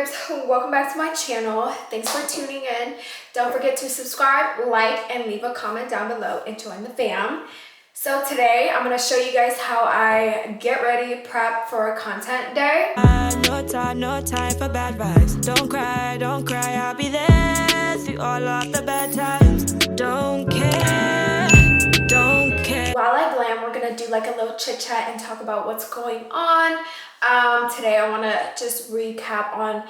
Glamers, welcome back to my channel. Thanks for tuning in. Don't forget to subscribe, like, and leave a comment down below and join the fam. So today I'm going to show you guys how I get ready, prep for a content day. No time for bad vibes. Don't cry, I'll be there through all of the bad times. Don't care. While I glam, we're going to do like a little chit chat and talk about what's going on. Today I want to just recap on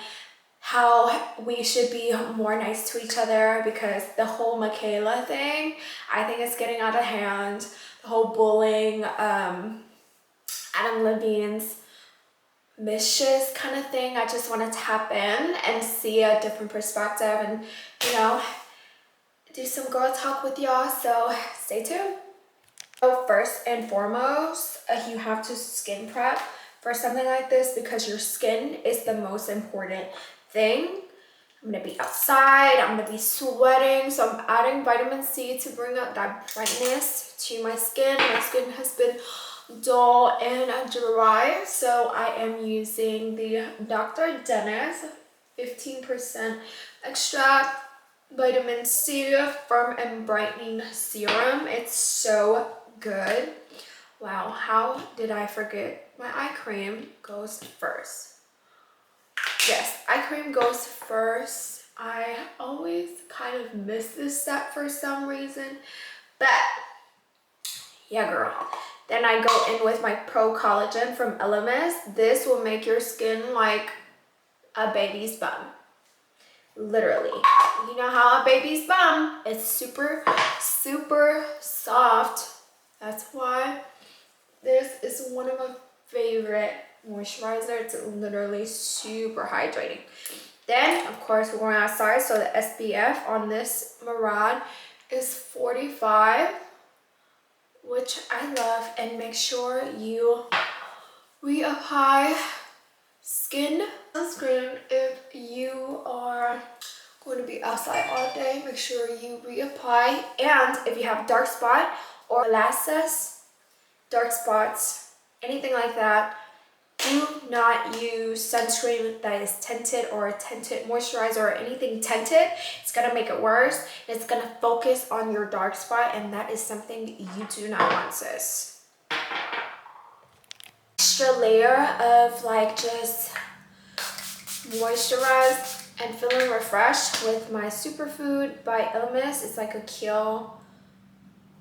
how we should be more nice to each other, because the whole Michaela thing, I think it's getting out of hand. The whole bullying, Adam Levine's mischievous kind of thing. I just want to tap in and see a different perspective and, you know, do some girl talk with y'all. So stay tuned. So first and foremost, you have to skin prep for something like this, because your skin is the most important thing. I'm gonna be outside, I'm gonna be sweating, so I'm adding vitamin C to bring up that brightness to my skin. My skin has been dull and dry, so I am using the Dr. Dennis 15% extra vitamin C firm and brightening serum. It's so good. Wow, how did I forget? My eye cream goes first. Yes, eye cream goes first. I always kind of miss this step for some reason, but yeah, girl. Then I go in with my Pro Collagen from LMS. This will make your skin like a baby's bum. Literally. You know how a baby's bum is super, super soft. That's why this is one of my favorite moisturizer. It's literally super hydrating. Then, of course, we're going outside, so the SPF on this Murad is 45, which I love. And make sure you reapply skin sunscreen if you are going to be outside all day. Make sure you reapply. And if you have dark spot or lashes, dark spots, anything like that, do not use sunscreen that is tinted or a tinted moisturizer or anything tinted. It's gonna make it worse. It's gonna focus on your dark spot, and that is something you do not want, sis. Extra layer of like just moisturized and feeling refreshed with my Superfood by Ilmis. It's like a kale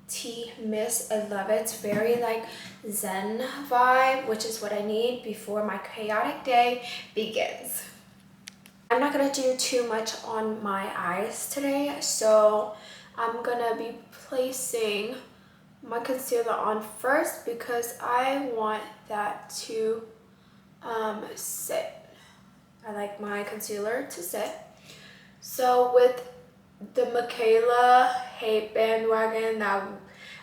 tea mist. I love it. It's very like zen vibe, which is what I need before my chaotic day begins. I'm not gonna do too much on my eyes today, so I'm gonna be placing my concealer on first, because I want that to sit. I like my concealer to sit. So with the Michaela hate bandwagon that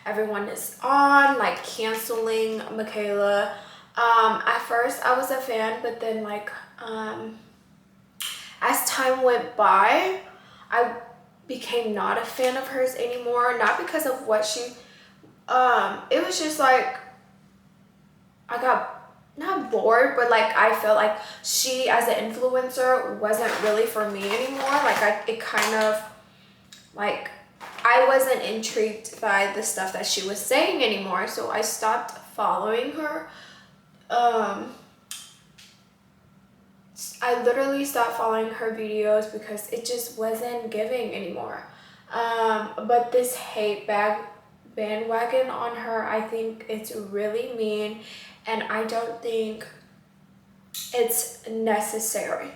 everyone is on, like canceling Michaela. At first I was a fan, but then like as time went by, I became not a fan of hers anymore. Not because of what she it was just like I got not bored, but like I felt like she as an influencer wasn't really for me anymore. Like it kind of like I wasn't intrigued by the stuff that she was saying anymore, so I stopped following her. I literally stopped following her videos because it just wasn't giving anymore. But this hate bandwagon on her, I think it's really mean, and I don't think it's necessary.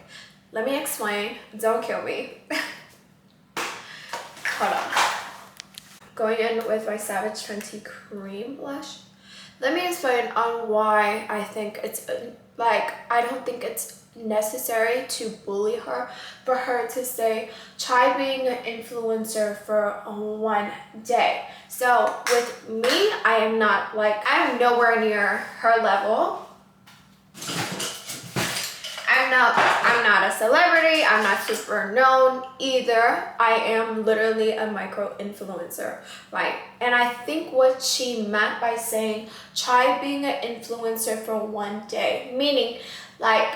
Let me explain. Don't kill me. Hold on. Going in with my Savage Fenty Cream Blush. Let me explain on why I think it's like, I don't think it's necessary to bully her, for her to say, try being an influencer for one day. So with me, I am nowhere near her level. I'm not a celebrity. I'm not super known either. I am literally a micro influencer, right? And I think what she meant by saying, try being an influencer for one day, meaning like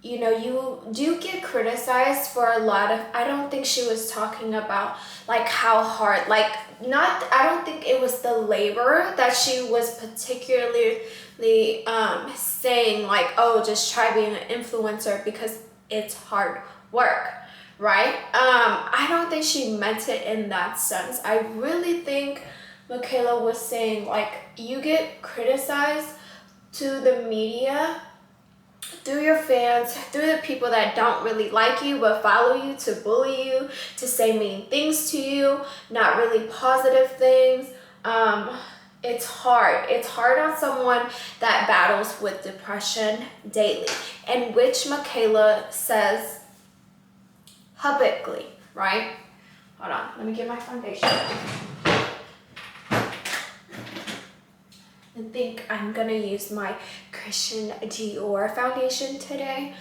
you know, you do get criticized for a lot of, I don't think she was talking about like how hard, like not, I don't think it was the labor that she was particularly saying like, oh, just try being an influencer because it's hard work, right? I don't think she meant it in that sense. I really think Michaela was saying like, you get criticized to the media, through your fans, through the people that don't really like you but follow you, to bully you, to say mean things to you, not really positive things. It's hard. It's hard on someone that battles with depression daily, and which Michaela says publicly, right? Hold on, let me get my foundation. I think I'm gonna use my Christian Dior foundation today.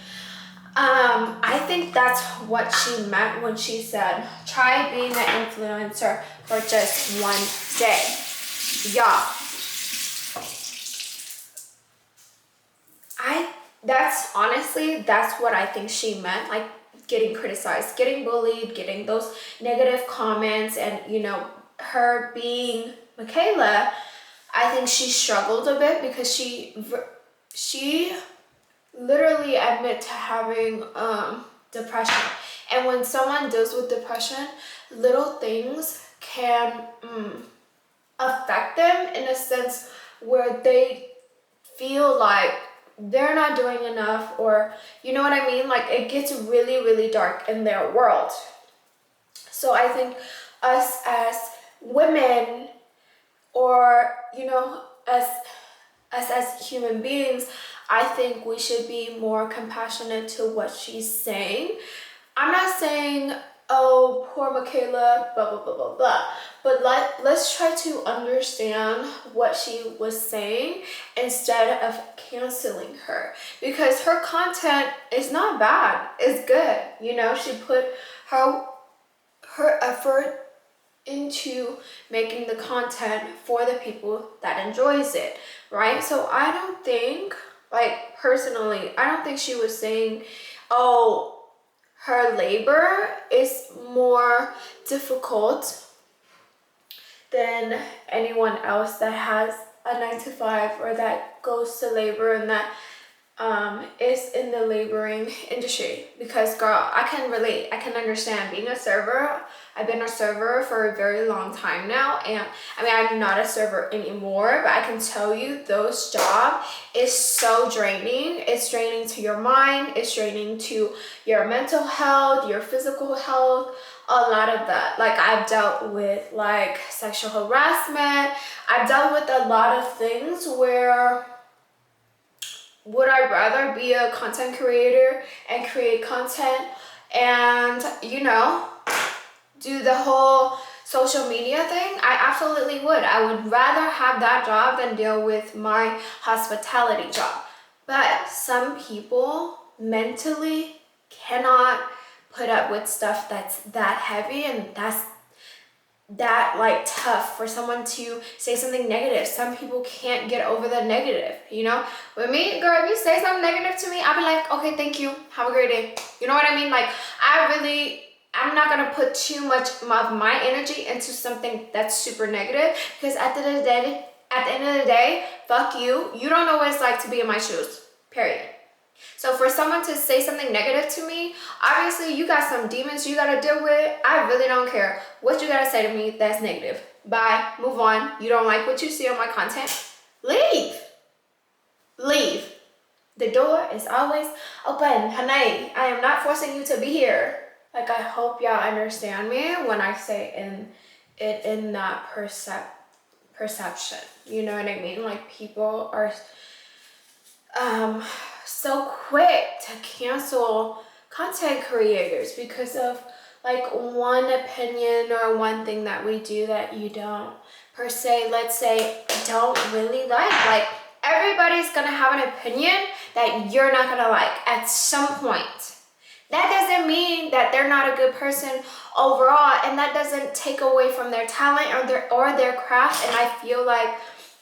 I think that's what she meant when she said, try being an influencer for just one day. Y'all, that's honestly, that's what I think she meant. Like getting criticized, getting bullied, getting those negative comments, and you know, her being Michaela, I think she struggled a bit because she literally admit to having depression. And when someone deals with depression, little things can affect them in a sense where they feel like they're not doing enough, or you know what I mean? Like it gets really, really dark in their world. So I think us as women, or you know, us as human beings, I think we should be more compassionate to what she's saying. I'm not saying, oh, poor Michaela, blah, blah, blah, blah, blah. But let's try to understand what she was saying instead of canceling her. Because her content is not bad, it's good. You know, she put her effort into making the content for the people that enjoys it, right? So I don't think, like personally, I don't think she was saying, oh, her labor is more difficult than anyone else that has a 9 to 5 or that goes to labor and that is in the laboring industry. Because girl, I can relate, I can understand being a server. I've been a server for a very long time now, and I mean, I'm not a server anymore, but I can tell you those jobs is so draining. It's draining to your mind, it's draining to your mental health, your physical health, a lot of that. Like I've dealt with like sexual harassment, I've dealt with a lot of things where would I rather be a content creator and create content and, you know, do the whole social media thing? I absolutely would. I would rather have that job than deal with my hospitality job. But some people mentally cannot put up with stuff that's that heavy and that's that like tough for someone to say something negative. Some people can't get over the negative, you know? With me, girl, if you say something negative to me, I'll be like, okay, thank you, have a great day. You know what I mean? Like I'm not gonna put too much of my energy into something that's super negative, because at the end of the day, fuck you. You don't know what it's like to be in my shoes, period. So for someone to say something negative to me, obviously you got some demons you gotta deal with. I really don't care what you gotta say to me that's negative. Bye, move on. You don't like what you see on my content? Leave. Leave. The door is always open, honey. I am not forcing you to be here. Like, I hope y'all understand me when I say in that perception. You know what I mean? Like, people are so quick to cancel content creators because of like one opinion or one thing that we do that you don't per se, let's say, don't really like everybody's gonna have an opinion that you're not gonna like at some point. That doesn't mean that they're not a good person overall, and that doesn't take away from their talent or their craft. And I feel like,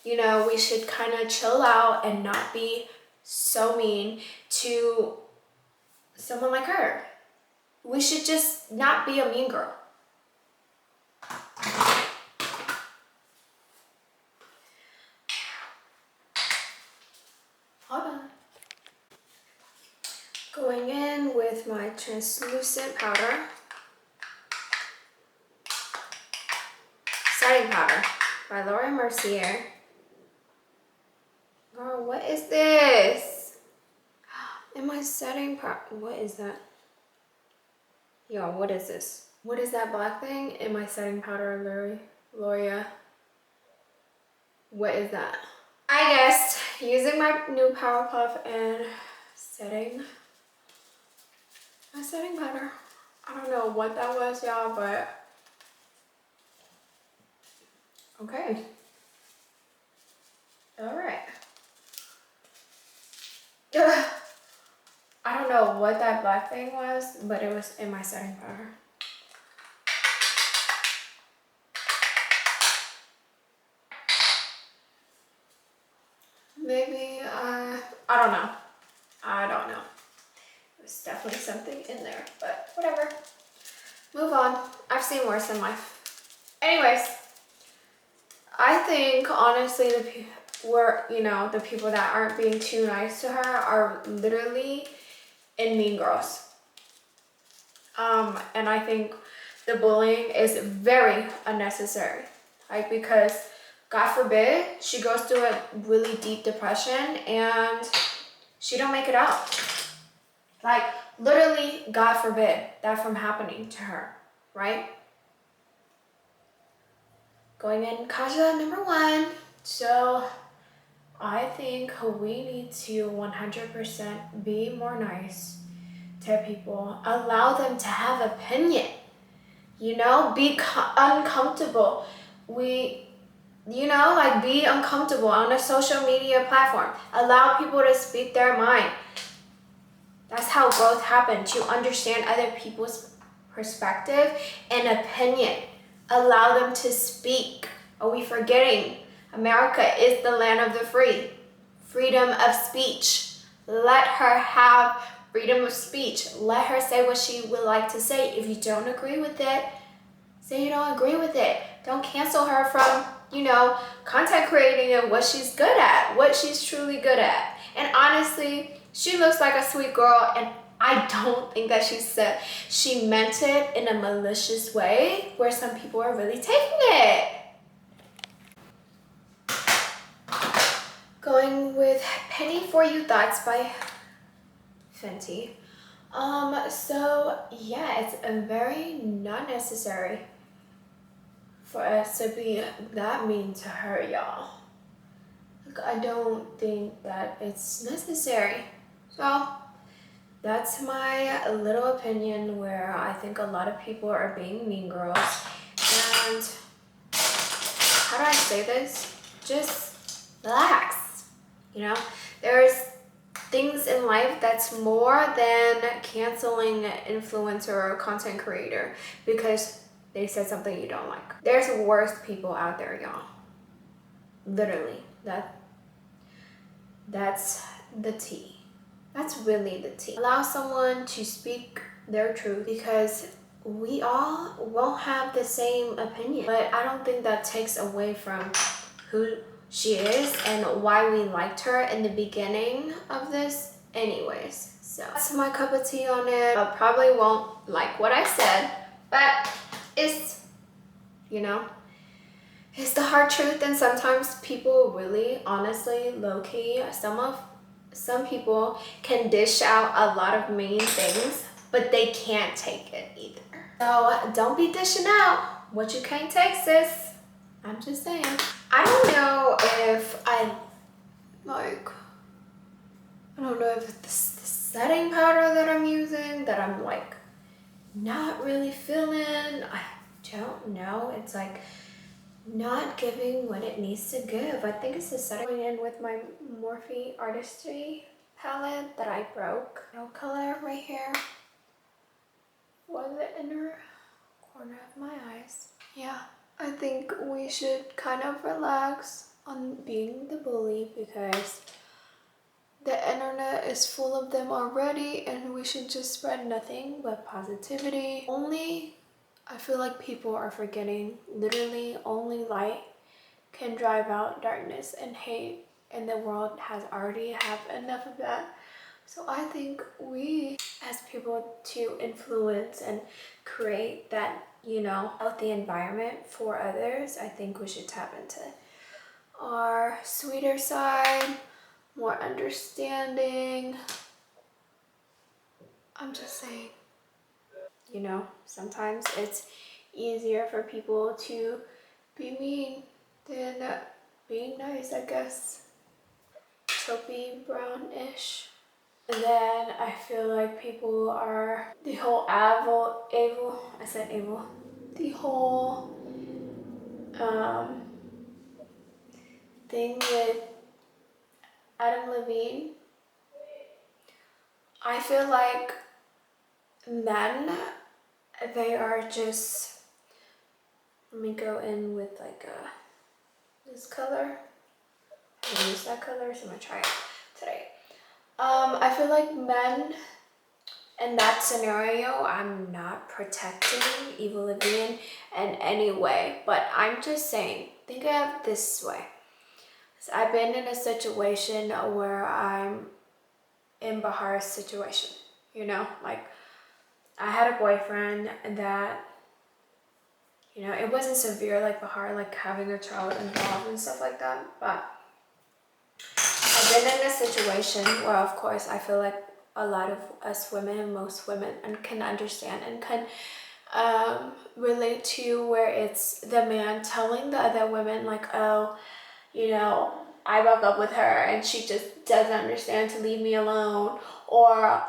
you know, we should kind of chill out and not be so mean to someone like her. We should just not be a mean girl. Hold on. Going in with my translucent powder. Setting powder by Laura Mercier. Girl, what is this? Am I setting powder? What is that? Yo, what is this? What is that black thing in my setting powder, L'Oreal? What is that? I guess using my new Power Puff and setting my setting powder. I don't know what that was, y'all, but okay. All right. I don't know what that black thing was, but it was in my setting powder. Maybe, I don't know. I don't know. There's definitely something in there, but whatever. Move on. I've seen worse in life. Anyways, I think honestly the people that aren't being too nice to her are literally in Mean Girls. And I think the bullying is very unnecessary. Like, because God forbid she goes through a really deep depression and she don't make it out. Like, literally, God forbid that from happening to her, right? Going in Kaja number 1. So I think we need to 100% be more nice to people. Allow them to have opinion. You know, be uncomfortable. Be uncomfortable on a social media platform. Allow people to speak their mind. That's how growth happens. You understand other people's perspective and opinion. Allow them to speak. Are we forgetting? America is the land of the free. Freedom of speech. Let her have freedom of speech. Let her say what she would like to say. If you don't agree with it, say you don't agree with it. Don't cancel her from, content creating and what she's good at, what she's truly good at. And honestly, she looks like a sweet girl, and I don't think that she meant it in a malicious way where some people are really taking it. Going with Penny For You Thoughts by Fenty. So yeah, it's very not necessary for us to be that mean to her, y'all. Like, I don't think that it's necessary. So that's my little opinion where I think a lot of people are being mean girls. And how do I say this? Just relax. There's things in life that's more than canceling an influencer or content creator because they said something you don't like. There's worse people out there, y'all. Literally. That's the tea. That's really the tea. Allow someone to speak their truth because we all won't have the same opinion. But I don't think that takes away from who she is and why we liked her in the beginning of this anyways. So that's my cup of tea on it. I probably won't like what I said, but it's it's the hard truth. And sometimes people really, honestly, low-key, some people can dish out a lot of mean things, but they can't take it either. So don't be dishing out what you can't take, sis. I'm just saying. I don't know if the setting powder that I'm using that I'm not really feeling. I don't know. It's not giving what it needs to give. I think it's the setting. Going in with my Morphe Artistry palette that I broke. No color right here for the inner corner of my eyes. Yeah, I think we should kind of relax on being the bully because The internet is full of them already, and we should just spread nothing but positivity. I feel like people are forgetting, literally only light can drive out darkness and hate, and the world has already had enough of that. So I think we as people to influence and create that, healthy environment for others, I think we should tap into our sweeter side, more understanding. I'm just saying, sometimes it's easier for people to be mean than being nice, I guess. Taupey brownish. And then I feel like people are the whole the whole thing with Levine. I feel like men, they are just, let me go in with like this color. I haven't used that color, so I'm gonna try it today. I feel like men in that scenario, I'm not protecting Evil Levine in any way, but I'm just saying, think of it this way. I've been in a situation where I'm in Bahar's situation, like I had a boyfriend that, it wasn't severe like Bahar, like having a child involved and stuff like that, but I've been in a situation where, of course, I feel like a lot of us women, most women, and can understand and can relate to where it's the man telling the other women like, oh, I broke up with her and she just doesn't understand to leave me alone, or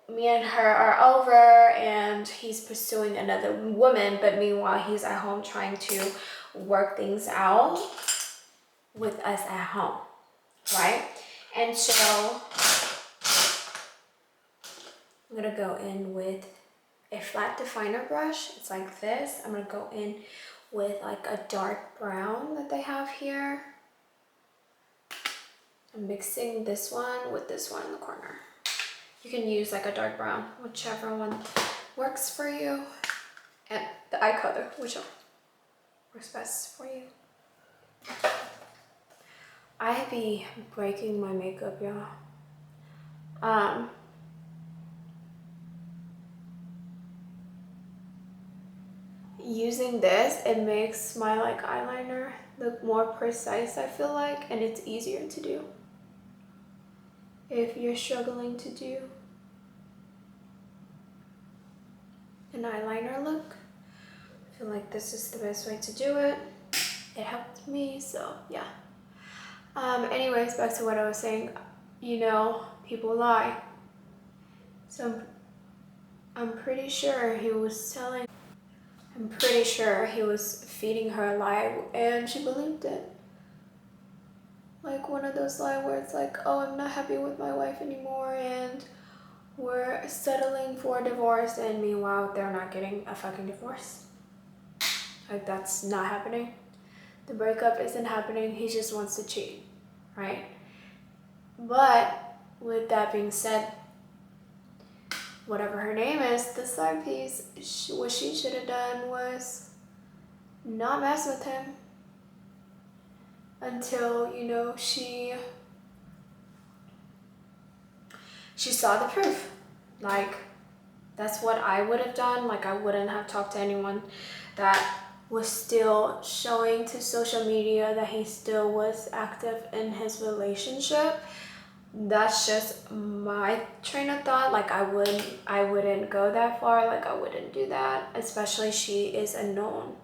me and her are over and he's pursuing another woman, but meanwhile he's at home trying to work things out with us at home, right? And so I'm gonna go in with a flat definer brush. It's like this. I'm gonna go in with like a dark brown that they have here. I'm mixing this one with this one in the corner. You can use like a dark brown, whichever one works for you. And the eye color, which one works best for you. I be breaking my makeup, y'all. Using this, it makes my like eyeliner look more precise, I feel like, and it's easier to do if you're struggling to do an eyeliner look. I feel like this is the best way to do it. It helped me, so yeah. Anyways, back to what I was saying. People lie. So I'm pretty sure he was feeding her a lie and she believed it. Like one of those lies where it's like, oh, I'm not happy with my wife anymore and we're settling for a divorce, and meanwhile they're not getting a fucking divorce. Like, that's not happening. The breakup isn't happening. He just wants to cheat, right? But with that being said, whatever her name is, the side piece, what she should have done was not mess with him until, she saw the proof. Like, that's what I would have done. Like, I wouldn't have talked to anyone that was still showing to social media that he still was active in his relationship. That's just my train of thought. Like, I wouldn't go that far. Like, I wouldn't do that, especially she is a known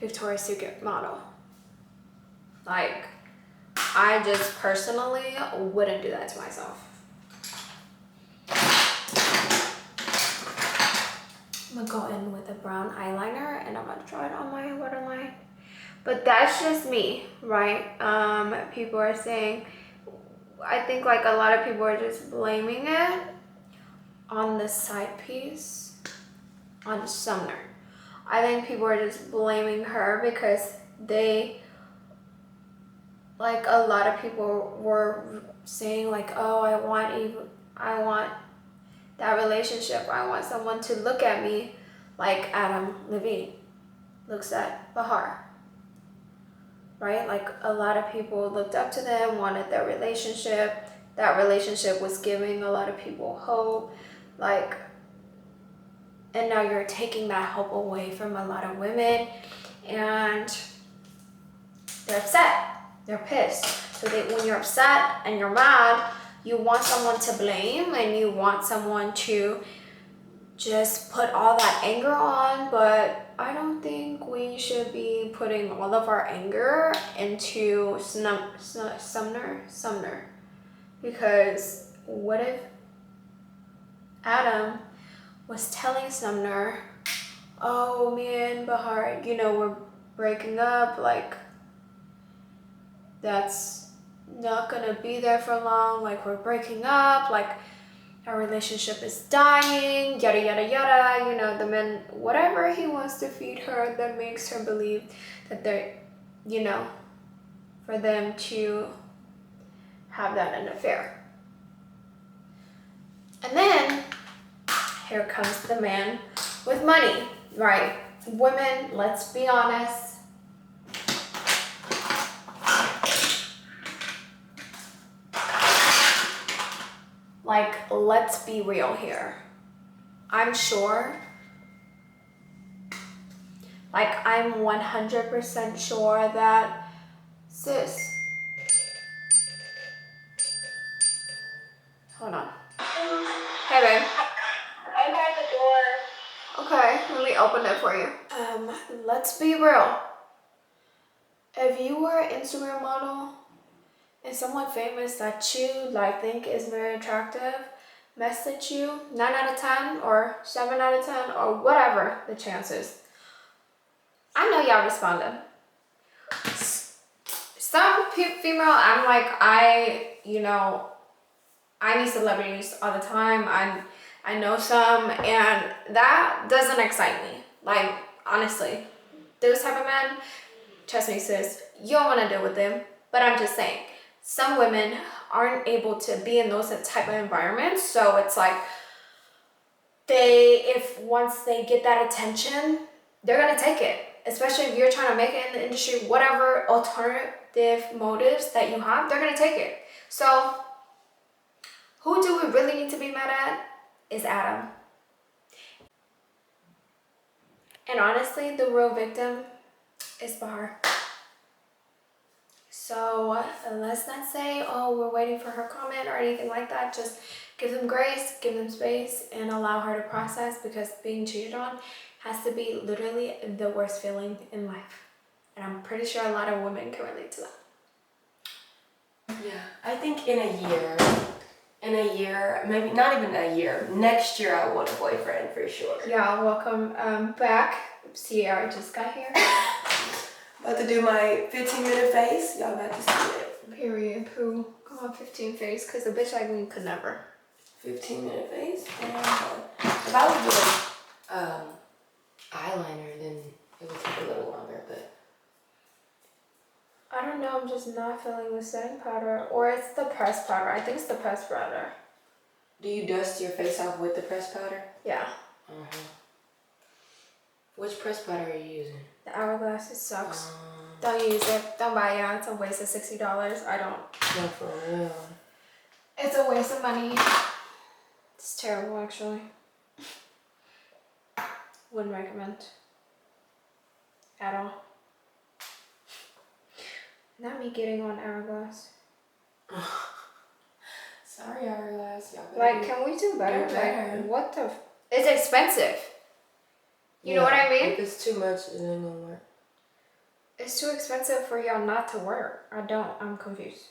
Victoria's Secret model. Like, I just personally wouldn't do that to myself. I'm gonna go in with a brown eyeliner and I'm gonna draw it on my waterline. But that's just me, right? People are saying, I think like a lot of people are just blaming it on the side piece, on Sumner. I think people are just blaming her because they Like a lot of people were saying like, oh, I want that relationship. I want someone to look at me like Levine looks at Bahar. Right? Like a lot of people looked up to them, wanted their relationship. That relationship was giving a lot of people hope. Like, and now you're taking that hope away from a lot of women, and they're upset. They're pissed. So when you're upset and you're mad, you want someone to blame and you want someone to just put all that anger on, but I don't think we should be putting all of our anger into Sumner. Because what if Adam was telling Sumner, oh, me and Bahar, we're breaking up, like, that's not gonna be there for long, like, we're breaking up, like, our relationship is dying, yada yada yada, the man, whatever he wants to feed her that makes her believe that they're, for them to have that an affair. And then here comes the man with money, right? Women, let's be honest. Like, let's be real here. I'm sure, like, I'm 100% sure that, sis, hold on. Hey, babe. I'm at the door. Okay, let me open it for you. Let's be real. If you were an Instagram model and someone famous that you think is very attractive message you, 9 out of 10 or 7 out of 10 or whatever the chances, I know y'all responded. Some female, I'm like, I need celebrities all the time. I know some, and that doesn't excite me. Like, honestly, those type of men, trust me, sis, you don't want to deal with them. But I'm just saying, some women aren't able to be in those type of environments. So it's like, once they get that attention, they're going to take it. Especially if you're trying to make it in the industry, whatever alternative motives that you have, they're going to take it. So who do we really need to be mad at? Is Adam. And honestly, the real victim is Bahar. So let's not say, oh, we're waiting for her comment or anything like that. Just give them grace, give them space, and allow her to process, because being cheated on has to be literally the worst feeling in life. And I'm pretty sure a lot of women can relate to that. Yeah, I think in a year, maybe not even a year, next year I want a boyfriend for sure. Yeah, welcome back. Sierra just got here. About to do my 15-minute face. Y'all about to see it. Period. Poo. Come on, 15 face, because a bitch like me could never. 15-minute face? If I was doing eyeliner, then it would take a little longer, but I don't know, I'm just not feeling the setting powder. Or it's the pressed powder. I think it's the pressed powder. do you dust your face off with the pressed powder? Yeah. Which pressed powder are you using? The Hourglass, it sucks. Don't use it. Don't buy it. It's a waste of $60. I don't. No, for real. It's a waste of money. It's terrible, actually. Wouldn't recommend. At all. Not me getting on Hourglass. Sorry, Hourglass. Y'all Like, can we do better? Do better. Like, what the? It's expensive. You know what I mean? If it's too much, it ain't gonna work. It's too expensive for y'all not to work. I'm confused.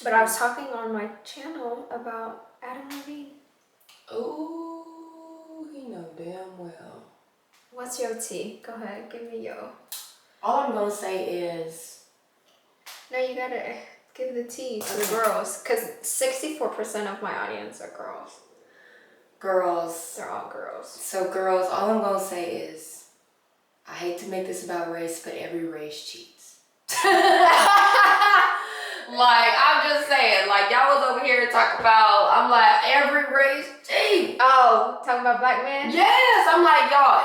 But I was talking on my channel about Adam Levine. Ooh, he know damn well. What's your tea? Go ahead, give me your. All I'm gonna say is, No, you gotta give the tea to the girls, because 64% of my audience are girls. girls. They're all girls. So girls, all I'm gonna say is, I hate to make this about race, but every race cheats. Like, I'm just saying, like, y'all was over here talking about, I'm like, every race, gee. Oh, talking about black men? Yes, I'm like, y'all,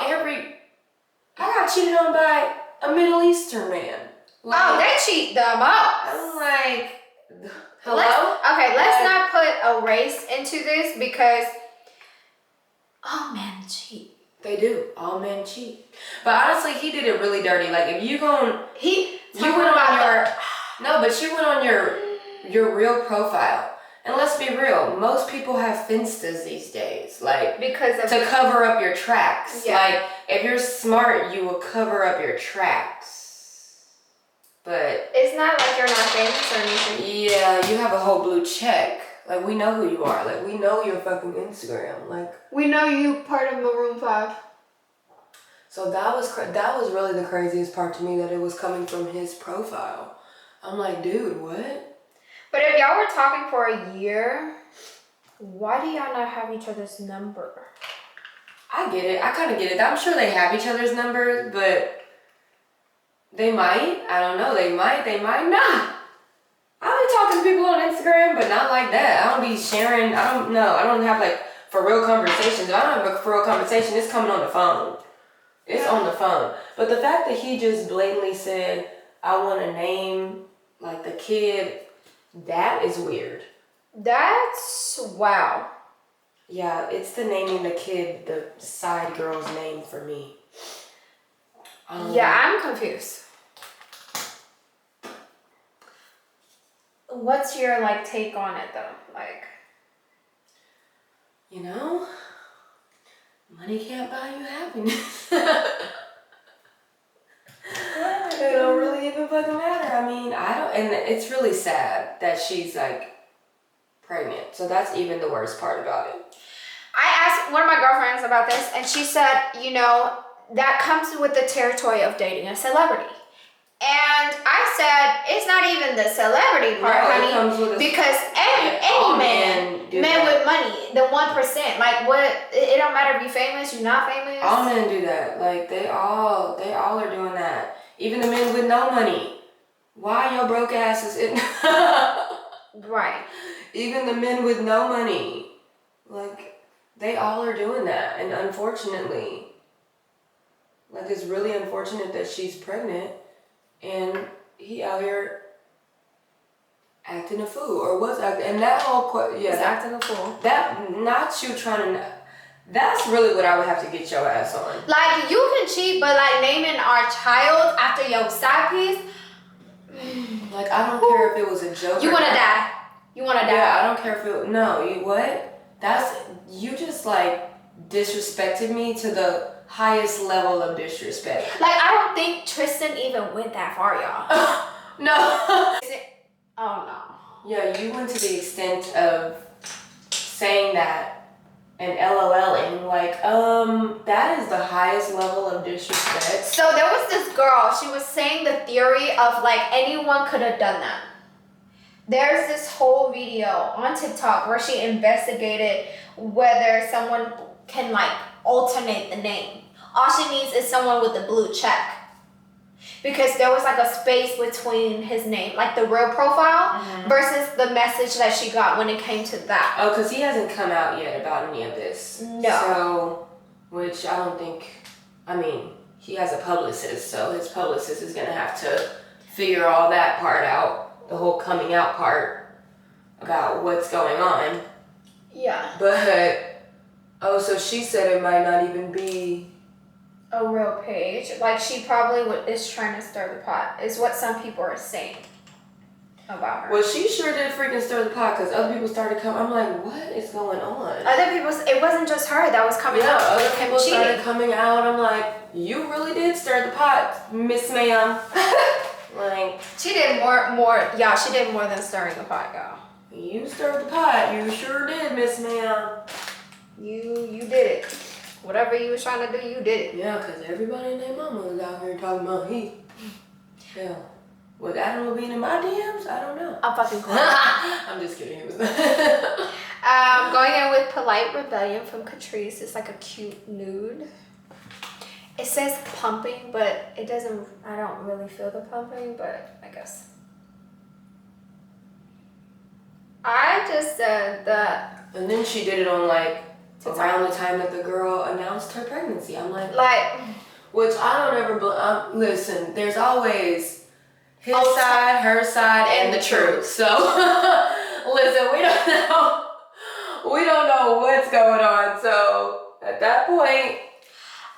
I got cheated on by a Middle Eastern man. Like, Oh, they cheat them up. I'm like, hello? Let's not put a race into this because all men cheat. They do. All men cheat. But honestly, he did it really dirty. Like, if you you went on your real profile. And let's be real, most people have finstas these days. Like, because of to cover up your tracks. Yeah. Like, if you're smart, you will cover up your tracks. But it's not like you're not famous or anything. yeah, you have a whole blue check. Like, we know who you are. Like, we know your fucking Instagram. Like, we know you part of Maroon 5. So that was really the craziest part to me, that it was coming from his profile. I'm like, dude, what? But if y'all were talking for a year, why do y'all not have each other's number? I get it. I kind of get it. I'm sure they have each other's numbers, but they might. I don't know. They might not. I'll be talking to people on Instagram, but not like that. I don't be sharing. I don't know. I don't have like for real conversations. If I don't have a for real conversation, it's coming on the phone. It's on the phone. But the fact that he just blatantly said, I want to name like the kid, that is weird. That's wow. Yeah, it's the naming the kid the side girl's name for me. Yeah, I'm confused. What's your like take on it though? Like, you know, money can't buy you happiness. It don't really even fucking matter. I mean, and it's really sad that she's like pregnant. So that's even the worst part about it. I asked one of my girlfriends about this, and she said, you know, that comes with the territory of dating a celebrity. And I said, it's not even the celebrity part, honey, because any man with money, the 1%, like what? It don't matter if you're famous, you're not famous. All men do that. Like they all are doing that. Even the men with no money. Why your broke asses in? Right. Even the men with no money, like they all are doing that, and unfortunately, like it's really unfortunate that she's pregnant. And he out here acting a fool, or was acting, and that whole acting a fool. That not you trying to. That's really what I would have to get your ass on. Like you can cheat, but like naming our child after your side piece. Like I don't care if it was a joke. You wanna die. You wanna die. Yeah, I don't care if it. No, you what? You just like disrespected me to the highest level of disrespect. Like, I don't think Tristan even went that far, y'all. No. Oh, no. Yeah, you went to the extent of saying that and LOLing, like, that is the highest level of disrespect. So there was this girl, she was saying the theory of, like, anyone could have done that. There's this whole video on TikTok where she investigated whether someone can, like, alternate the name. All she needs is someone with a blue check. Because there was like a space between his name, like the real profile, versus the message that she got when it came to that. Oh, because he hasn't come out yet about any of this. No. So, which I don't think, I mean, he has a publicist, so his publicist is going to have to figure all that part out, the whole coming out part about what's going on. Yeah. But, so she said it might not even be a real page. Like she probably is trying to stir the pot, is what some people are saying about her. Well, she sure did freaking stir the pot because other people started coming. I'm like, what is going on? Other people, it wasn't just her that was coming out. Other people started coming out. I'm like, you really did stir the pot, Miss Ma'am. Like she did more. Yeah, she did more than stirring the pot, y'all. You stirred the pot. You sure did, Miss Ma'am. You did it. Whatever you was trying to do, you did it. Yeah, because everybody and their mama was out here talking about he. Yeah. Was Adam Levine in my DMs? I don't know. I'm fucking cool. I'm just kidding. It was going in with Polite Rebellion from Catrice. It's like a cute nude. It says pumping, but it doesn't, I don't really feel the pumping, but I guess. I just said that. And then she did it on like around the time that the girl announced her pregnancy. I'm like, which I don't ever listen, there's always his side, her side, and the truth. So listen, we don't know what's going on. So at that point,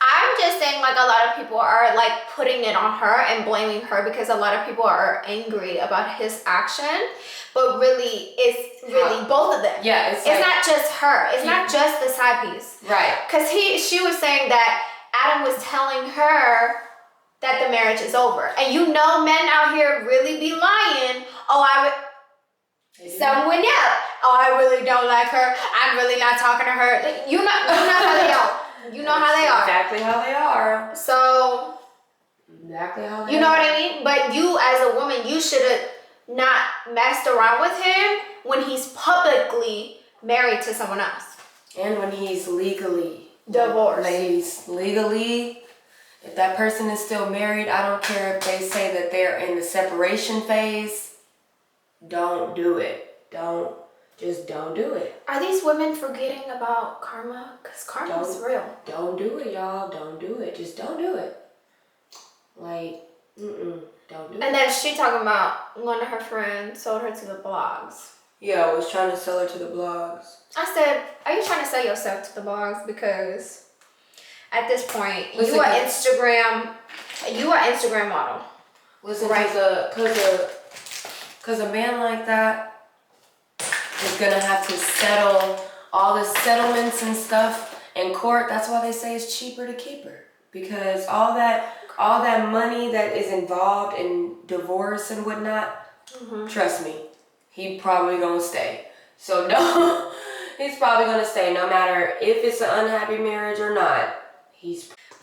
I'm just saying, like, a lot of people are like putting it on her and blaming her because a lot of people are angry about his action, but really it's really both of them. Yeah, it's not just her. It's not just the side piece. Right. Because she was saying that Adam was telling her that the marriage is over, and you know, men out here really be lying. Someone else. Oh, I really don't like her. I'm really not talking to her. You know how they are. You know how they are. Exactly how they are. So. Exactly how they are. You know what I mean? But you, as a woman, you should have not messed around with him when he's publicly married to someone else. And when he's legally divorced. Ladies, legally, if that person is still married, I don't care if they say that they're in the separation phase. Don't do it. Just don't do it. Are these women forgetting about karma? Because karma is real. Don't do it, y'all. Don't do it. Just don't do it. Like, don't do it. And then she talking about one of her friends sold her to the blogs. Yeah, I was trying to sell her to the blogs. I said, are you trying to sell yourself to the blogs? Because at this point, listen, you are Instagram model. Listen, right? Because a man like that is gonna have to settle all the settlements and stuff in court. That's why they say it's cheaper to keep her, because all that money that is involved in divorce and whatnot. Trust me, he probably gonna stay. So no, he's probably gonna stay no matter if it's an unhappy marriage or not.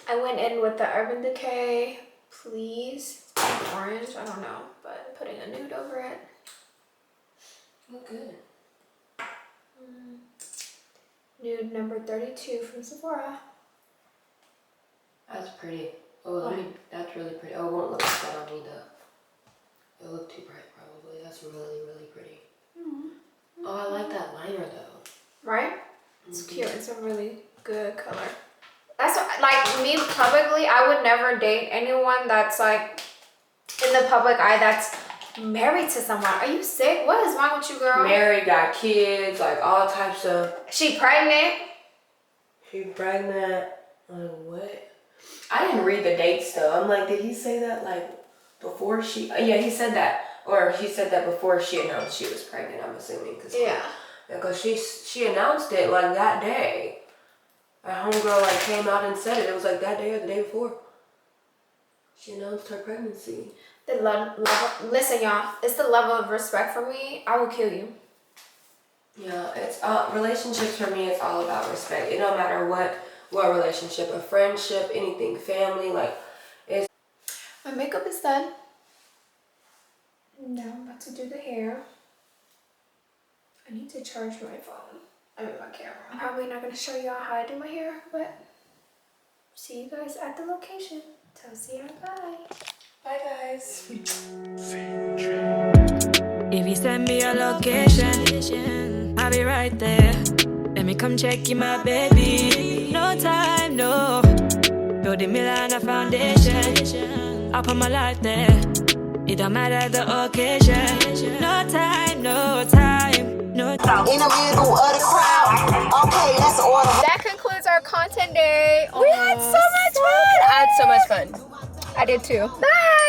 I went in with the Urban Decay. Please, it's orange. I don't know, but putting a nude over it. Look good. Nude number 32 from Sephora. That's pretty. Oh, that's really pretty. Oh, it won't look like that on me though. It'll look too bright probably. That's really, really pretty. Oh, I like that liner though. Right? It's cute. It's a really good color. That's like me publicly. I would never date anyone that's like in the public eye that's married to someone. Are you sick? What is wrong with you, girl? Married, got kids, like all types of. She pregnant. Like what? I didn't read the dates though. I'm like, did he say that like before she? Yeah, he said that, or he said that before she announced she was pregnant. I'm assuming because she announced it like that day. A homegirl like came out and said it. It was like that day or the day before. She announced her pregnancy. The level, listen, y'all. It's the level of respect for me. I will kill you. Yeah, it's relationships for me. It's all about respect. It don't matter what relationship, a friendship, anything, family. Like, it's. My makeup is done. Now I'm about to do the hair. I need to charge my phone. I mean my camera. I'm probably not gonna show y'all how I do my hair, but see you guys at the location. Tell Sierra bye. Bye guys. If you send me your location, I'll be right there. Let me come check you, my baby. No time, no. Building Milan a foundation. I'll put my life there. It don't matter the occasion. No time, no time, no time. In the middle of the crowd. Okay, let's order. That concludes our content day. We had so much fun. I had so much fun. I did too. Bye.